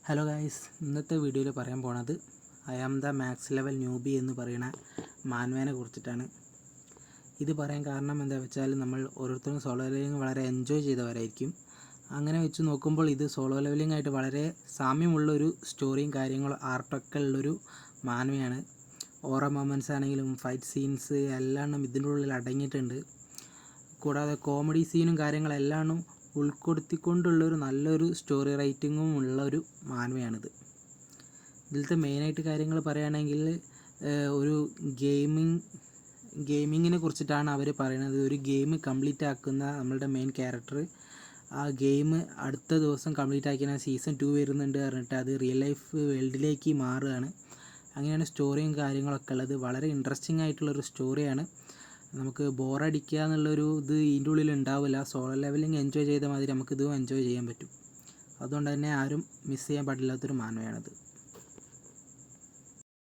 Hello guys, ഇന്നത്തെ വീഡിയോയിൽ പറയാൻ പോണത് I am the max level newbie എന്ന് പറയുന്ന മാൻവേനെ കുറിച്ചിട്ടാണ്. ഇത് പറയാൻ കാരണം എന്താ വെച്ചാൽ നമ്മൾ ഓരോരുത്തരും സോളോ ലെവലിംഗ് വളരെ എൻജോയ് ചെയ്തവരായിരിക്കും. അങ്ങനെ വെച്ച് നോക്കുമ്പോൾ ഇത് സോളോ ലെവലിംഗ് ആയിട്ട് വളരെ സാമ്യമുള്ളൊരു സ്റ്റോറിയും കാര്യങ്ങളും ആർട്ടൊക്കെ ഉള്ളൊരു മാൻവയാണ്. ഓറ മൊമെൻറ്റ്സ് ആണെങ്കിലും ഫൈറ്റ് സീൻസ് എല്ലാം ഇതിൻ്റെ ഉള്ളിൽ അടങ്ങിയിട്ടുണ്ട്. കൂടാതെ കോമഡി സീനും കാര്യങ്ങളെല്ലാം ഉൾപ്പെടുത്തിക്കൊണ്ടുള്ളൊരു നല്ലൊരു സ്റ്റോറി റൈറ്റിങ്ങും ഉള്ളൊരു മാൻവയാണിത്. ഇതിലത്തെ മെയിനായിട്ട് കാര്യങ്ങൾ പറയുകയാണെങ്കിൽ ഒരു ഗെയിമിങ്ങിനെ കുറിച്ചിട്ടാണ് അവർ പറയുന്നത്. ഒരു ഗെയിം കംപ്ലീറ്റ് ആക്കുന്ന നമ്മളുടെ മെയിൻ ക്യാരക്ടർ ആ ഗെയിം അടുത്ത ദിവസം കംപ്ലീറ്റ് ആക്കിയ സീസൺ 2 വരുന്നുണ്ട് പറഞ്ഞിട്ട് അത് റിയൽ ലൈഫ് വേൾഡിലേക്ക് മാറുകയാണ്. അങ്ങനെയാണ് സ്റ്റോറിയും കാര്യങ്ങളൊക്കെ ഉള്ളത്. വളരെ ഇൻട്രസ്റ്റിംഗ് ആയിട്ടുള്ളൊരു സ്റ്റോറിയാണ്. നമുക്ക് ബോറടിക്കുക എന്നുള്ളൊരു ഇത് ഇതിൻ്റെ ഉള്ളിൽ ഉണ്ടാവില്ല. സോളോ ലെവലിംഗ് എൻജോയ് ചെയ്ത മാതിരി നമുക്കിതും എൻജോയ് ചെയ്യാൻ പറ്റും. അതുകൊണ്ട് തന്നെ ആരും മിസ് ചെയ്യാൻ പാടില്ലാത്തൊരു മാൻവയാണിത്.